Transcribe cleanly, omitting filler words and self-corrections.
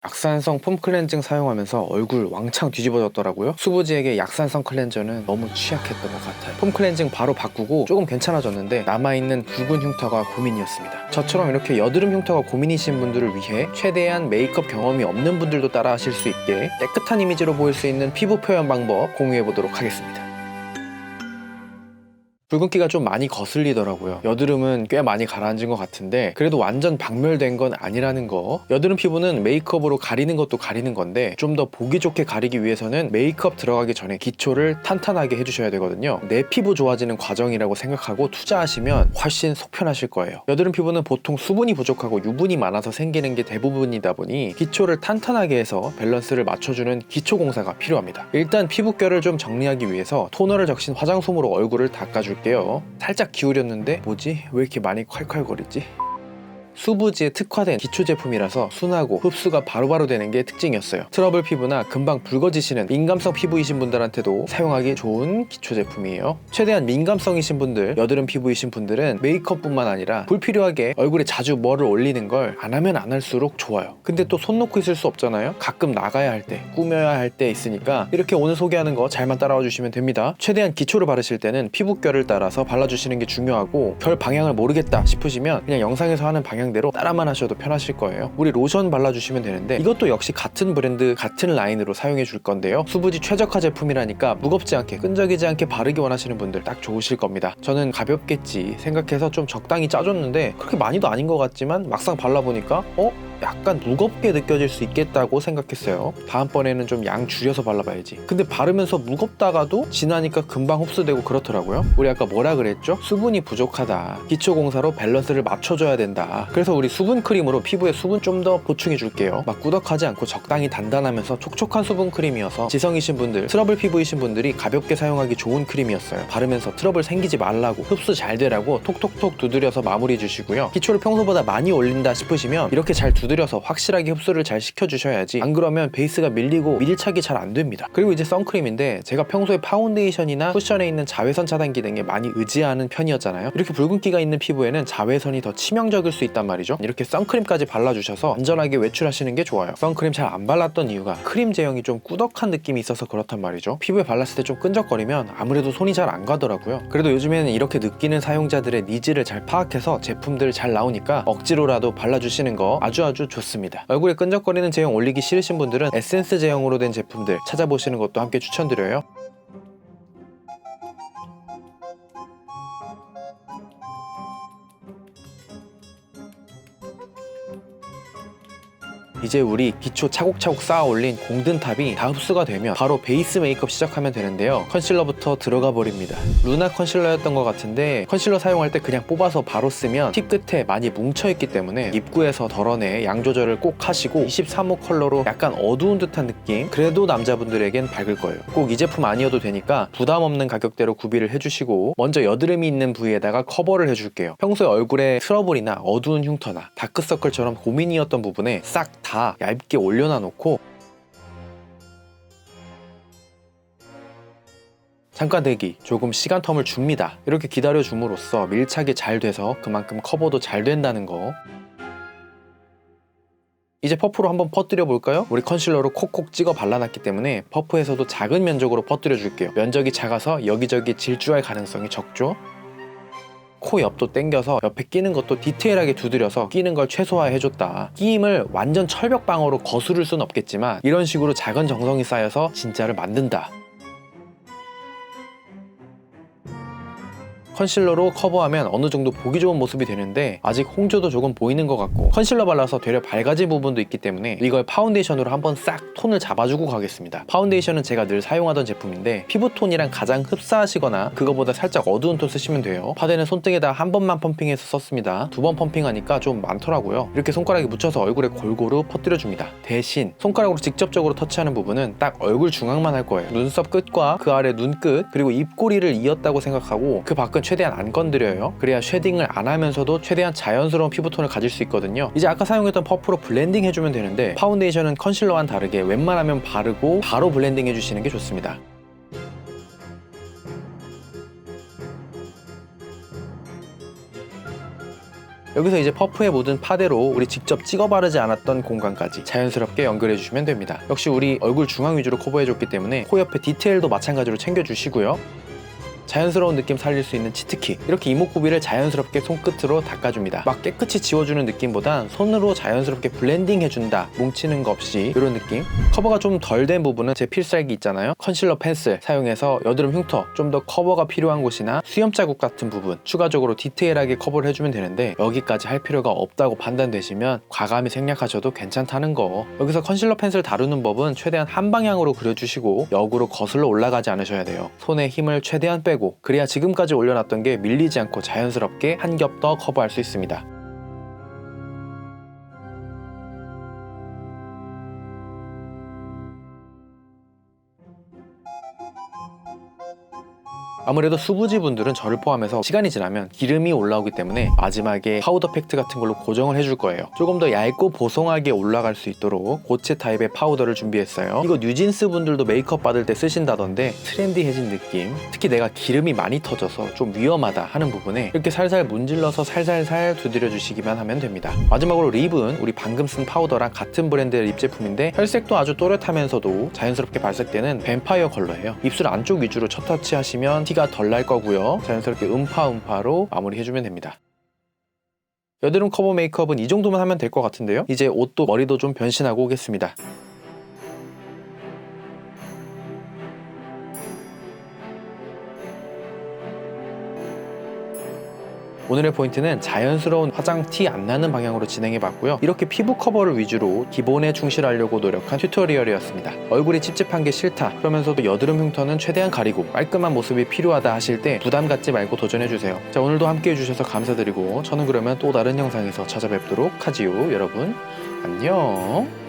약산성 폼 클렌징 사용하면서 얼굴 왕창 뒤집어졌더라고요. 수부지에게 약산성 클렌저는 너무 취약했던 것 같아요. 폼 클렌징 바로 바꾸고 조금 괜찮아졌는데 남아있는 붉은 흉터가 고민이었습니다. 저처럼 이렇게 여드름 흉터가 고민이신 분들을 위해 최대한 메이크업 경험이 없는 분들도 따라 하실 수 있게 깨끗한 이미지로 보일 수 있는 피부 표현 방법 공유해 보도록 하겠습니다. 붉은기가 좀 많이 거슬리더라고요. 여드름은 꽤 많이 가라앉은 것 같은데 그래도 완전 박멸된 건 아니라는 거. 여드름 피부는 메이크업으로 가리는 것도 가리는 건데 좀 더 보기 좋게 가리기 위해서는 메이크업 들어가기 전에 기초를 탄탄하게 해주셔야 되거든요. 내 피부 좋아지는 과정이라고 생각하고 투자하시면 훨씬 속편하실 거예요. 여드름 피부는 보통 수분이 부족하고 유분이 많아서 생기는 게 대부분이다 보니 기초를 탄탄하게 해서 밸런스를 맞춰주는 기초 공사가 필요합니다. 일단 피부결을 좀 정리하기 위해서 토너를 적신 화장솜으로 얼굴을 닦아줄게요. 살짝 기울였는데 뭐지? 왜 이렇게 많이 콸콸거리지? 수부지에 특화된 기초 제품이라서 순하고 흡수가 바로바로 되는 게 특징이었어요. 트러블 피부나 금방 붉어지시는 민감성 피부이신 분들한테도 사용하기 좋은 기초 제품이에요. 최대한 민감성이신 분들, 여드름 피부이신 분들은 메이크업뿐만 아니라 불필요하게 얼굴에 자주 뭐를 올리는 걸 안 하면 안 할수록 좋아요. 근데 또 손 놓고 있을 수 없잖아요. 가끔 나가야 할 때, 꾸며야 할 때 있으니까 이렇게 오늘 소개하는 거 잘만 따라와 주시면 됩니다. 최대한 기초를 바르실 때는 피부결을 따라서 발라주시는 게 중요하고 결 방향을 모르겠다 싶으시면 그냥 영상에서 하는 방향대로 따라만 하셔도 편하실 거예요. 우리 로션 발라주시면 되는데 이것도 역시 같은 브랜드, 같은 라인으로 사용해 줄 건데요. 수부지 최적화 제품이라니까 무겁지 않게, 끈적이지 않게 바르기 원하시는 분들 딱 좋으실 겁니다. 저는 가볍겠지 생각해서 좀 적당히 짜줬는데 그렇게 많이도 아닌 것 같지만 막상 발라보니까 약간 무겁게 느껴질 수 있겠다고 생각했어요. 다음번에는 좀 양 줄여서 발라봐야지. 근데 바르면서 무겁다가도 지나니까 금방 흡수되고 그렇더라고요. 우리 아까 뭐라 그랬죠? 수분이 부족하다. 기초 공사로 밸런스를 맞춰줘야 된다. 그래서 우리 수분 크림으로 피부에 수분 좀 더 보충해 줄게요. 막 꾸덕하지 않고 적당히 단단하면서 촉촉한 수분 크림이어서 지성이신 분들, 트러블 피부이신 분들이 가볍게 사용하기 좋은 크림이었어요. 바르면서 트러블 생기지 말라고, 흡수 잘 되라고 톡톡톡 두드려서 마무리 주시고요. 기초를 평소보다 많이 올린다 싶으시면 이렇게 잘 두드려서 확실하게 흡수를 잘 시켜주셔야지, 안 그러면 베이스가 밀리고 밀착이 잘 안 됩니다. 그리고 이제 선크림인데 제가 평소에 파운데이션이나 쿠션에 있는 자외선 차단 기능에 많이 의지하는 편이었잖아요. 이렇게 붉은기가 있는 피부에는 자외선이 더 치명적일 수 있단 말이죠. 이렇게 선크림까지 발라주셔서 안전하게 외출하시는 게 좋아요. 선크림 잘 안 발랐던 이유가 크림 제형이 좀 꾸덕한 느낌이 있어서 그렇단 말이죠. 피부에 발랐을 때 좀 끈적거리면 아무래도 손이 잘 안 가더라고요. 그래도 요즘에는 이렇게 느끼는 사용자들의 니즈를 잘 파악해서 제품들 잘 나오니까 억지로라도 발라주시는 거 아주 좋습니다. 얼굴에 끈적거리는 제형 올리기 싫으신 분들은 에센스 제형으로 된 제품들 찾아보시는 것도 함께 추천드려요. 이제 우리 기초 차곡차곡 쌓아 올린 공든탑이 다 흡수가 되면 바로 베이스 메이크업 시작하면 되는데요. 컨실러부터 들어가 버립니다. 루나 컨실러였던 것 같은데 컨실러 사용할 때 그냥 뽑아서 바로 쓰면 팁 끝에 많이 뭉쳐있기 때문에 입구에서 덜어내 양 조절을 꼭 하시고 23호 컬러로 약간 어두운 듯한 느낌, 그래도 남자분들에겐 밝을 거예요. 꼭 이 제품 아니어도 되니까 부담 없는 가격대로 구비를 해주시고 먼저 여드름이 있는 부위에다가 커버를 해줄게요. 평소에 얼굴에 트러블이나 어두운 흉터나 다크서클처럼 고민이었던 부분에 싹 다 얇게 올려놔 놓고 잠깐 대기, 조금 시간 텀을 줍니다. 이렇게 기다려 줌으로써 밀착이 잘 돼서 그만큼 커버도 잘 된다는 거. 이제 퍼프로 한번 퍼뜨려 볼까요? 우리 컨실러로 콕콕 찍어 발라놨기 때문에 퍼프에서도 작은 면적으로 퍼뜨려 줄게요. 면적이 작아서 여기저기 질주할 가능성이 적죠. 코 옆도 당겨서 옆에 끼는 것도 디테일하게 두드려서 끼는 걸 최소화해줬다. 끼임을 완전 철벽방어로 거스를 순 없겠지만 이런 식으로 작은 정성이 쌓여서 진짜를 만든다. 컨실러로 커버하면 어느 정도 보기 좋은 모습이 되는데 아직 홍조도 조금 보이는 것 같고 컨실러 발라서 되려 밝아진 부분도 있기 때문에 이걸 파운데이션으로 한번 싹 톤을 잡아주고 가겠습니다. 파운데이션은 제가 늘 사용하던 제품인데 피부톤이랑 가장 흡사하시거나 그거보다 살짝 어두운 톤 쓰시면 돼요. 파데는 손등에다 한 번만 펌핑해서 썼습니다. 두 번 펌핑하니까 좀 많더라고요. 이렇게 손가락에 묻혀서 얼굴에 골고루 퍼뜨려줍니다. 대신 손가락으로 직접적으로 터치하는 부분은 딱 얼굴 중앙만 할 거예요. 눈썹 끝과 그 아래 눈 끝, 그리고 입꼬리를 이었다고 생각하고 그 밖은 최대한 안 건드려요. 그래야 쉐딩을 안 하면서도 최대한 자연스러운 피부톤을 가질 수 있거든요. 이제 아까 사용했던 퍼프로 블렌딩 해주면 되는데 파운데이션은 컨실러와는 다르게 웬만하면 바르고 바로 블렌딩 해주시는 게 좋습니다. 여기서 이제 퍼프에 묻은 파데로 우리 직접 찍어 바르지 않았던 공간까지 자연스럽게 연결해 주시면 됩니다. 역시 우리 얼굴 중앙 위주로 커버해 줬기 때문에 코 옆에 디테일도 마찬가지로 챙겨 주시고요. 자연스러운 느낌 살릴 수 있는 치트키, 이렇게 이목구비를 자연스럽게 손끝으로 닦아줍니다. 막 깨끗이 지워주는 느낌보단 손으로 자연스럽게 블렌딩 해준다, 뭉치는 거 없이 이런 느낌. 커버가 좀 덜 된 부분은 제 필살기 있잖아요, 컨실러 펜슬 사용해서 여드름 흉터, 좀 더 커버가 필요한 곳이나 수염 자국 같은 부분 추가적으로 디테일하게 커버를 해주면 되는데, 여기까지 할 필요가 없다고 판단되시면 과감히 생략하셔도 괜찮다는 거. 여기서 컨실러 펜슬 다루는 법은 최대한 한 방향으로 그려주시고 역으로 거슬러 올라가지 않으셔야 돼요. 손에 힘을 최대한 빼고, 그래야 지금까지 올려놨던 게 밀리지 않고 자연스럽게 한 겹 더 커버할 수 있습니다. 아무래도 수부지 분들은 저를 포함해서 시간이 지나면 기름이 올라오기 때문에 마지막에 파우더 팩트 같은 걸로 고정을 해줄 거예요. 조금 더 얇고 보송하게 올라갈 수 있도록 고체 타입의 파우더를 준비했어요. 이거 뉴진스 분들도 메이크업 받을 때 쓰신다던데 트렌디해진 느낌, 특히 내가 기름이 많이 터져서 좀 위험하다 하는 부분에 이렇게 살살 문질러서 살살살 두드려 주시기만 하면 됩니다. 마지막으로 립은 우리 방금 쓴 파우더랑 같은 브랜드의 립 제품인데 혈색도 아주 또렷하면서도 자연스럽게 발색되는 뱀파이어 컬러예요. 입술 안쪽 위주로 첫 터치 하시면 티가 덜 날 거고요. 자연스럽게 음파로 마무리해주면 됩니다. 여드름 커버 메이크업은 이 정도만 하면 될 것 같은데요. 이제 옷도 머리도 좀 변신하고 오겠습니다. 오늘의 포인트는 자연스러운 화장 티 안 나는 방향으로 진행해봤고요. 이렇게 피부 커버를 위주로 기본에 충실하려고 노력한 튜토리얼이었습니다. 얼굴이 찝찝한 게 싫다, 그러면서도 여드름 흉터는 최대한 가리고 깔끔한 모습이 필요하다 하실 때 부담 갖지 말고 도전해주세요. 자, 오늘도 함께 해주셔서 감사드리고 저는 그러면 또 다른 영상에서 찾아뵙도록 하지요. 여러분 안녕.